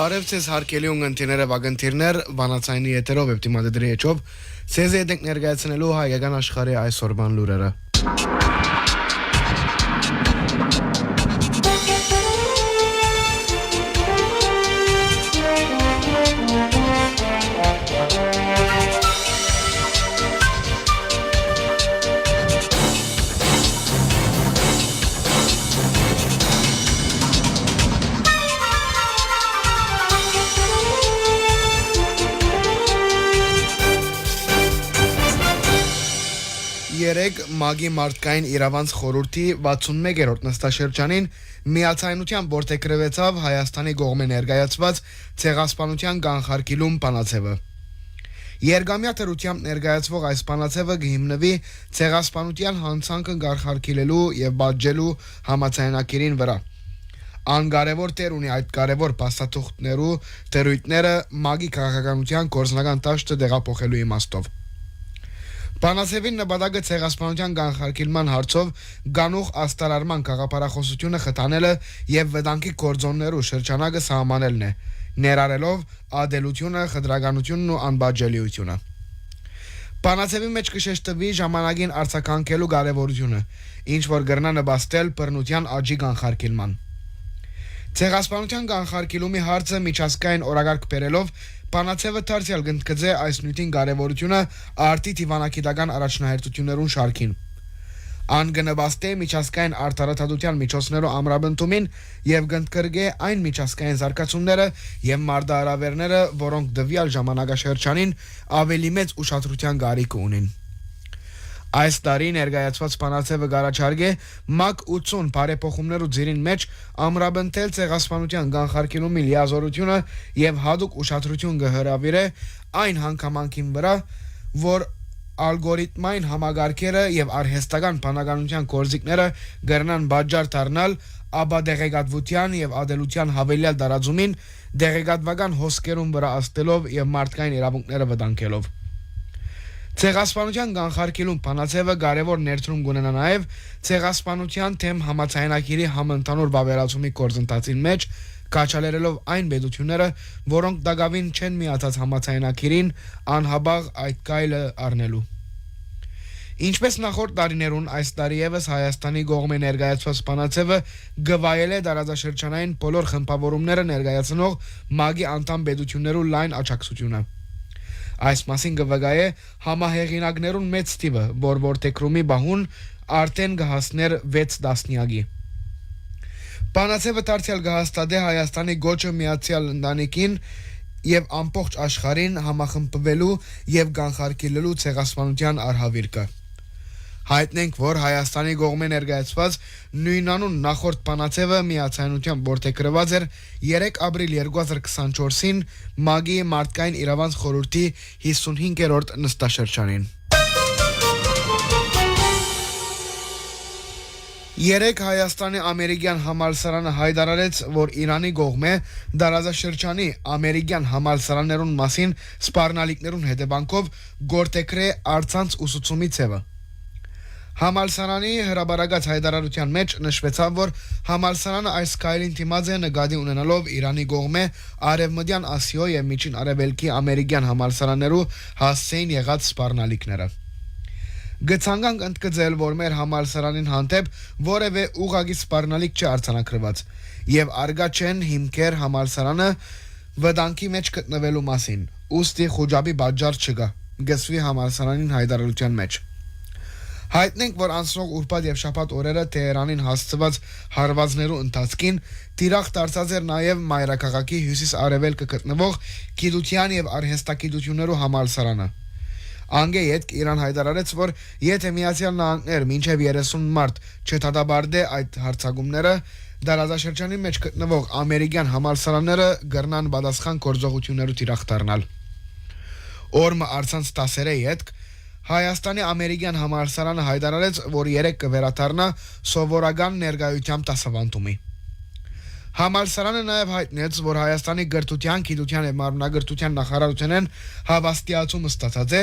Բարև ձեզ հարգելի ունգընտիրները վագընտիրներ, վանացայինի եթերով էպտիմադեդրի էջով, ձեզ հետ ենք ներկայացնելու հայկական աշխարհի այսօրվան լուրերը։ Երեկ ՄԱԳ-ի մարդկային իրավանց խորհրդի 61-րդ նստաշրջանին միացայնության որդեգրվեցավ Հայաստանի կողմէ ներկայացված ցեղասպանության կանխարգելում բանաձևը։ Երգամյա թերությամբ ներկայացվող այս բանաձևը կհիմնվի ցեղասպանության հանցանքը կանխարգելելու եւ բաժելու համաձայնագիրին վրա։ Անկարևոր տեր ունի այդ կարևոր փաստաթուղթներու դերույթները ՄԱԳ-ի քաղաքականության գործնական դաշտը տեղափոխելու իմաստով։ Բանաձևին նպատակը ցեղասպանության կանխարգելման հարցով գանուղ աստարարման գաղափարախոսությունը խթանելը եւ վտանգի գործոններու շրջանակը սահմանելն է, ներառելով ադելությունը, խտրականությունն ու անբաժելիությունը։ Բանաձևի մեջ կշեշտվի ժամանակին արձագանքելու կարևորությունը, ինչ որ կրնա նպաստել բռնության աճի կանխարգելման։ Ցեղասպանության կանխարգելումի հարցը միջազգային օրակարգ բերելով բանաձևը դարձյալ կընդգծե այս նյութին կարևորությունը արտի դիվանագիտական առաջնահերթություններուն շարքին։ Ան կնպաստի միջազգային արտարադատության միջոցներու ամրապնդումին եւ կընդգրկե այն միջազգային զարգացումները եւ մարտահրավերները, որոնք տվյալ ժամանակաշրջանին ավելի մեծ ուշադրության կարիք ունին։ Այս տարի ներկայացված բանաձևը կառաջարկե ՄԱԳ 80 բարեփոխումներու ձիրին մեջ ամրապնդել ցեղասպանության կանխարգելումի լիազորությունը եւ հատուկ ուշադրություն կհրավիրե այն հանգամանքին վրա, որ ալգորիթմային համագարկերը եւ արհեստական բանականության գործիքները կրնան բաժար դառնալ ապադեղեկատվության եւ ադելության հավելյալ տարածումին դեղեկատվական հոսքերուն վրա աստելով եւ մարդկային իրավունքները վտանգելով։ Ցեղասպանության կանխարգելում բանաձևը կարևոր ներդրում կունենա նաև ցեղասպանության թեմ համաձայնագիրի համընդհանուր վավերացումի գործընթացին մեջ, կաչալերելով այն պետությունները, որոնք դակավին չեն միացած համաձայնագիրին, անհաբաղ այդ կայլը առնելու։ Ինչպես նախորդ տարիներուն, այս տարի եւս Հայաստանի կողմէ ներկայացված բանաձևը գվայել է տարածաշրջանային բոլոր խմբավորումները ներկայացնող ՄԱԳ-ի անդամ պետություններու լայն աջակցությունը։ Այս մասին կվկայե համահեղինակներուն մեծ թիվը, որ որդեգրումի բահուն արդեն կհասներ 6 տասնյակի։ Բանաձևը դարձյալ կհաստատե Հայաստանի գոչը միացյալ ընտանիքին եւ ամբողջ աշխարհին համախմբվելու եւ կանխարգելելու ցեղասպանության արհավիրքը։ Հայտնենք, որ Հայաստանի կողմէ ներկայացված նույնանուն նախորդ բանաձևը միացայնության որդեգրված էր 3 ապրիլ 2024-ին ՄԱԳ-ի մարդկային իրավանց խորհրդի 55-րդ նստաշրջանին։ Երեկ Հայաստանի ամերիկյան համալսարանը հայտարարեց, որ Իրանի կողմէ տարածաշրջանի ամերիկյան համալսարաններուն մասին սպառնալիքներուն հետևանքով գործեգրե առցանց ուսուցումի ձևը։ Համալսարանի հրաբարակած հայտարարության մեջ նշվեցավ, որ համալսարանը այս քայլին դիմաց է նկատի ունենալով Իրանի կողմէ Արևմտյան Ասիո եւ Միջին Արևելքի ամերիկյան համալսարաններու հասցեին եղած սպառնալիքները։ Գցանկանք ընդգծել, որ մեր համալսարանին հանդեպ որևէ ուղղակի սպառնալիք չի արձանագրված եւ արգա չեն հիմքեր համալսարանը վտանգի մեջ գտնվելու մասին։ Ուստի խոջաբի բաժար չկա, գծվի համալսարանին հայտարարության մեջ։ Հայտնենք, որ անցնող ուրբաթ եւ շաբաթ օրերը Թեհրանին հասցված հարվածներու ընթացքին տիրախ դարձած էր նաեւ մայրաքաղաքի հյուսիս-արևելքը գտնվող գիտության եւ արհեստագիտություններու համալսարանը։ Անգեյետ Իրան հայտարարեց, որ եթե Միացյալ Նահանգներ մինչև 30 մարտ չդադարեցնի այդ հարձակումները, տարածաշրջանի մեջ գտնվող ամերիկյան համալսարանները կգրնան պատասխան գործողություններու տիրախ դառնալ։ Օրը առցանց 10-րի հետ Հայաստանի ամերիկյան համալսարանը հայտարարեց, որ 3 կվերադառնա սովորական ներկայությամբ դասավանդումի։ Համալսարանը նաև հայտնեց, որ Հայաստանի գրթության, գիտության եւ մարմնագրթության նախարարությունեն հավաստիացումը ստացած է,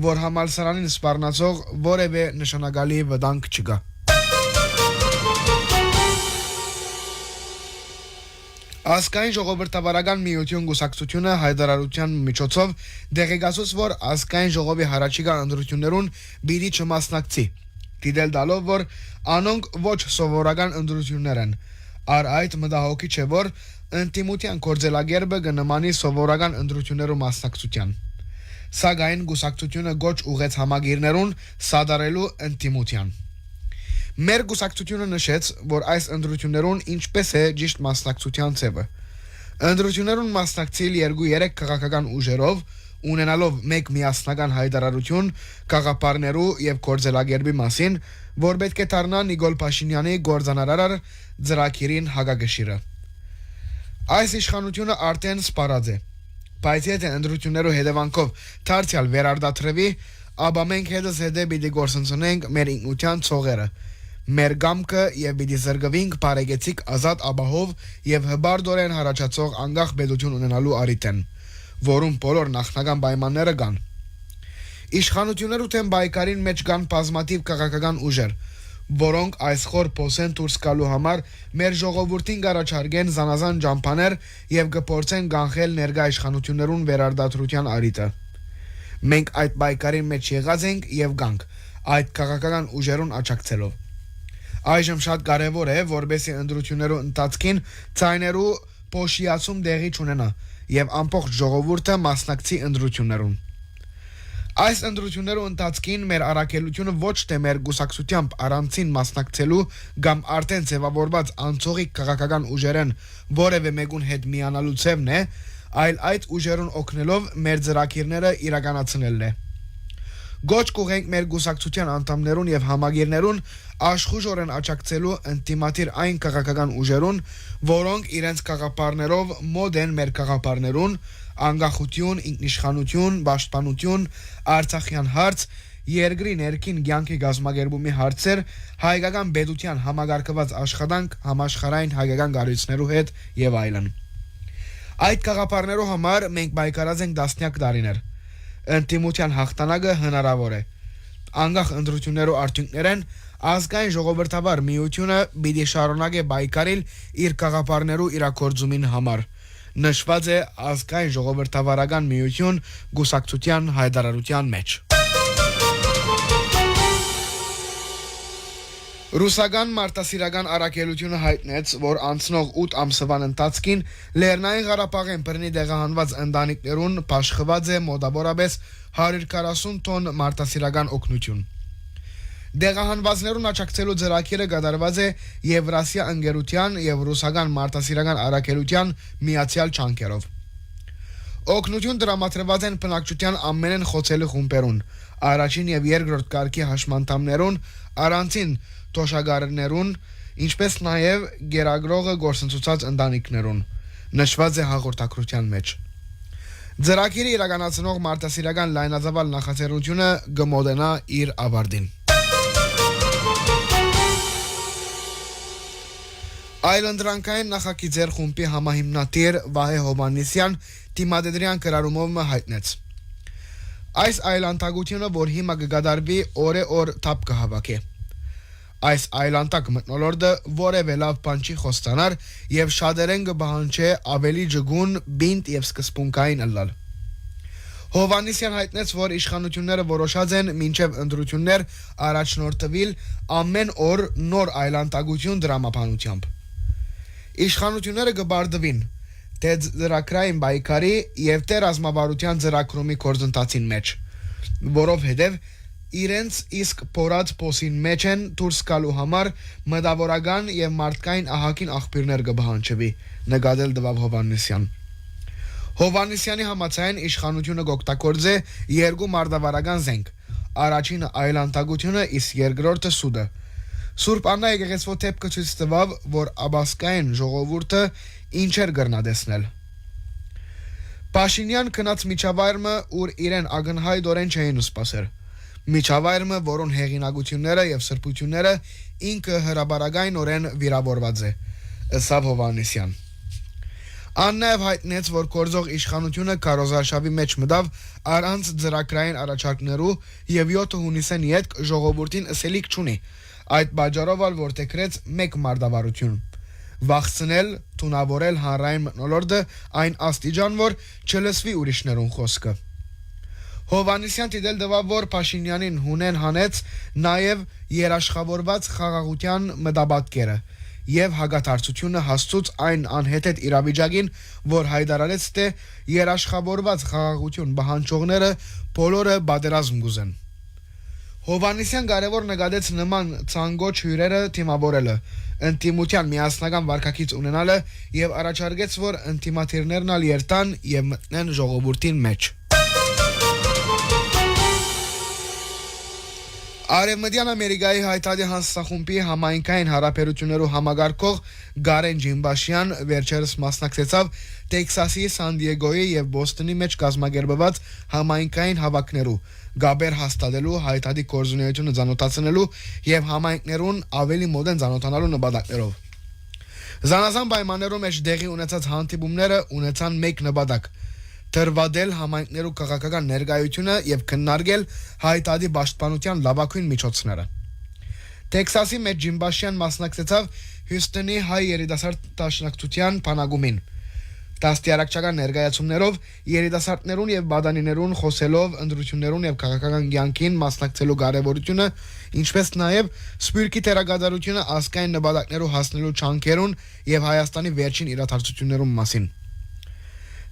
որ համալսարանին սպառնացող որևէ նշանակալի վտանգ չկա։ Ազգային ժողովրդավարական միություն գուսակցությունը հայտարարության միջոցով դեղեկացուց, որ ազգային ժողովի հարաճիգա ընտրություններուն բիդի չմասնակցի, դիտել տալով, որ անոնք ոչ սովորական ընտրություններ են, առ այդ մտահոգիչ է, որ ընդդիմության գործելագերբը կնմանի սովորական ընտրություններու մասնակցության։ Սակայն գուսակցությունը գոչ ուղեց համագիրներուն սադարելու ընդդիմության։ Մեր գուսակցությունը նշեց, որ այս ընտրություններուն ինչպես է ճիշտ մասնակցության ձևը։ Ընտրություններուն մասնակցել 2-3 քաղաքական ուժերով, ունենալով մեկ միասնական հայտարարություն քաղաքապարներու եւ գործելագերբի մասին, որ պետք է դառնա Նիկոլ Փաշինյանի գործանարար ծրագիրին հակագշիրը։ Այս իշխանությունը արդեն սպառած է, բայց եթե ընտրություններու հետևանքով դարձյալ վերարտադրվի, ապա մենք հետս հետե պիտի գործընծնենք մեր ինքնության ցողերը, մեր գամքը եւ պիտի զրկվենք բարեկեցիկ ազատ ապահով եւ հբարդորեն հարաճացող անկախ պետություն ունենալու առիթեն, որում բոլոր նախնական պայմանները կան։ Իշխանություններու թեմ բայկարին մեջ կան բազմաթիվ քաղաքական ուժեր, որոնք այս խոր փոսեն դուրս գալու համար մեր ժողովրդին կառաջարկեն զանազան ճամփաներ եւ կփորձեն կանխել ներկա իշխանություններուն վերարտադրության առիթը։ Մենք այդ բայկարին մեջ եղած ենք եւ գանք այդ քաղաքական ուժերուն աջակցելով։ Այժմ շատ կարևոր է, որբեսի ընտրություններու ընթացքին ցայներու փոշիացում դեղի չունենա եւ ամբողջ ժողովուրդը մասնակցի ընտրություններուն։ Այս ընտրություններու ընթացքին մեր առաքելությունը ոչ թե մեր գուսակցությամբ առանցին մասնակցելու կամ արդեն ձևավորված անցողիկ քաղաքական ուժերեն որևէ մեկուն հետ միանալու ցևն է, այլ այդ ուժերուն օգնելով մեր ծրագիրները իրականացնելն է։ Գոչ կուղենք մեր գուսակցության անդամներուն եւ համագիրներուն աշխուժորեն աջակցելու ինտիմատիր այն քաղաքական ուժերուն, որոնք իրենց քաղաքապարներով մոդ են մեր քաղաքապարներուն, անկախություն, ինքնիշխանություն, պաշտպանություն, Արցախյան հարց, երկրի ներքին կյանքի գազմագերբումի հարցեր, հայկական պետության համագարկված աշխատանք համաշխարհային հայկական կառույցներու հետ եւ այլն։ Այդ քաղաքապարներու համար մենք բայկարած ենք տասնյակ տարիներ։ Ընդդիմության հաղթանակը հնարավոր է։ Անկախ ընտրություններու արդյունքներեն ազգային ժողովրդավար միությունը պիտի շարունակե բայկարել իր քաղաքապարներու իրագործումին համար։ Նշված է ազգային ժողովրդավարական միություն գուսակցության հայտարարության մեջ։ Ռուսական մարտահրավերական առաքելությունը հայտնեց, որ անցնող 8 ամսվան ընթացքին Լեռնային Ղարաբաղեն բռնի տեղահանված ընտանիքներուն բաշխված է մոտավորապես 140 տոն մարտահրավերական օգնություն։ Տեղահանվածներուն աջակցելու ծրագիրը կատարված է Եվրասիա ընկերության եւ ռուսական մարտահրավերական առաքելության միացյալ ջանքերով։ Օգնություն տրամադրված են բնակչության ամենեն խոցելի խումբերուն, առաջին եւ երկրորդ կարգի հաշմանդամներուն, առանցին տոշագարներուն, ինչպես նաև գերագրողը գործընծուցած ընտանիքներուն, նշված է հաղորդակցության մեջ։ Ծրագիրը իրականացնող մարտահրավերական լայնածավալ նախաձեռնությունը կմոտենա իր ավարտին։ Այլընտրանքային նախագիծեր խումբի համահիմնադիր Վահե Հովհաննիսյան դիմադեդրյան կրարումով հայտնեց։ Այս այլանդակությունը, որ հիմա կգադարվի օր թափ կհավաքի։ Այս այլանդակ մտնոլորտը որևէ լավ բան չի խոստանար եւ շատերեն կբահանջե ավելի ջգուն, բինտ եւ սկզբունքային ըլլալ։ Հովհաննիսյան հայտնեց, որ իշխանությունները որոշած են մինչև ընտրություններ առաջնորդվել ամեն օր նոր այլանդակություն դրամապանությամբ։ Իշխանությունները կբարդվին թե ծրագրային բայկարի եւ թե ռազմավարության ծրագրումի գործընթացին մեջ, որովհետեւ իրենց իսկ փորած փոսին մեջ են դուրս գալու համար մտավորական եւ մարդկային ահագին աղբյուրներ կբահանջվի, նկատել տվավ Հովհաննիսյան։ Հովհաննիսյանի համաձայն իշխանությունը կօգտագործե երկու մարտավարական զենք, առաջինը այլանդակությունը, իսկ երկրորդը սուդը։ Սուրբ Աննա եկեղեցու թեփքը ցույց տվավ, որ աբասկային ժողովուրդը ինչեր կրնադեսնել։ Փաշինյան քնած միջավայրը, ուր իրեն ագնհայտորեն չէին սպասեր։ Միջավայրը, որոն հեղինակությունները եւ սրբությունները ինքը հրաբարագայնորեն վիրավորված է, ըստ Հովհաննիսյան։ Աննայև հայտնեց, որ գործող իշխանությունը քարոզարշավի մեջ մտավ առանց ծրագրային առաջարկներու եւ 7 հունիսին յետք ժողովրդին ըսելիք չունի։ Այդ բաժարով ալ որտեքրեց մեկ մարտավարություն։ վախցնել, թունավորել հանրային մթնոլորտը այն աստիճան, որ չլսվի ուրիշներուն խոսքը։ Հովանեսյան դիտել դվավ, որ Փաշինյանին հունեն հանեց նաև երաշխավորված խաղաղության մտաբատկերը եւ հագաթարցությունը հասցուց այն անհեթեթ իրավիճակին, որ հայտարարեց, թե երաշխավորված խաղաղություն բանջողները բոլորը պատերազմ կուզեն։ Հովանեսյան կարևոր նկատեց նման ցանկոչ հյուրերը թիմավորելը, ընդդիմության միասնական վարկակից ունենալը եւ առաջարկեց, որ ընդդիմադիրներն ալ երթան եւ մտնեն ժողովրդին մեջ։ Արևմտյան Ամերիկայի հայտարարի հանձնախումբի համայնքային հարաբերություններու համագարկող Գարեն Ջիմբաշյան վերջերս մասնակցեցավ Տեքսասի, Սան Դիեգոյի եւ Բոստոնի մեջ կազմակերպված համայնքային հավաքներու, գաբեր հաստատելու, հայտարարի կորզունեությունը ցանոթացնելու եւ համայնքներուն ավելի մոդեն ցանոթանալու նպատակներով։ Զանազան պայմաններում մեջ դեղի ունեցած հանդիպումները ունեցան մեկ նպատակ՝ դրվադել համայնքներու քաղաքական ներկայությունը եւ քննարկել հայտարարի պաշտպանության լավագույն միջոցները։ Տեքսասի մեջ Ջիմբաշյան մասնակցեցավ Հյուսթոնի հայ երիտասարդ դաշնակցության բանակումին։ Դաստիարակչական ներկայացումներով երիտասարդներուն եւ բադանիներուն խոսելով ընդրություններուն եւ քաղաքական կյանքին մասնակցելու կարեւորությունը, ինչպես նաեւ սպյուրքի թերագադարությունը ազգային նպատակներու հասնելու չանքերուն եւ Հայաստանի վերջին իրադարձություններուն մասին։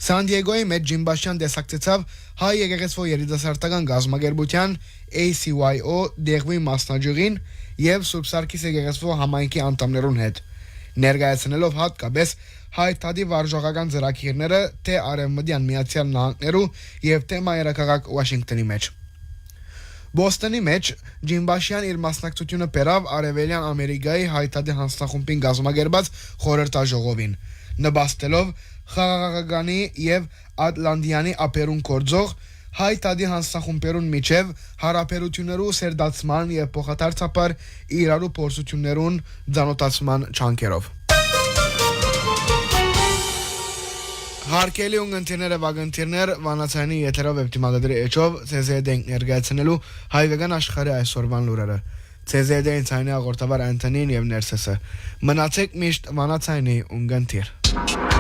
Սան Դիեգոյի մեջ Ջիմբաշյան դեսակցեցավ հայ եկեղեցու երիտասարդական գազམ་ագերբության ACYO դեղվի մասնաճյուղին եւ Սուրբ Սարգիս եկեղեցու համայնքի անդամներուն հետ, ներկայացնելով հատկապես հայտարարի վարժողական ծրագիրները թե Արևմտյան Միացյալ Նահանգներու եւ թե մայրաքաղաք Վաշինգտոնի մեջ։ Բոստոնի մեջ Ջիմբաշյան իր մասնակցությունը բերավ Արևելյան Ամերիկայի հայտարարի հանձնախումբին գազམ་ագերբած խորհրդաժողովին, նպաստելով խաղաղականի եւ Ատլանտյանի ափերուն կորձող հայտարարի հանձնախումբերուն միջև հարաբերություններու սերտացման եւ փոխադարձաբար իրարու փորձություններուն ցանոթացման չանքերով։ Հարկելի ունգընտիրները վագընտիրներ վանացայնի եթերով էպտիմադադրի էջով CZD-ին ներկայացնելու հայկական աշխարհի այսօրվան լուրերը։ CZD-ին ցայնի աղորդավար Անտոնին եւ Ներսեսը։ Մնացեք միշտ վանացայնի ունգընտիր։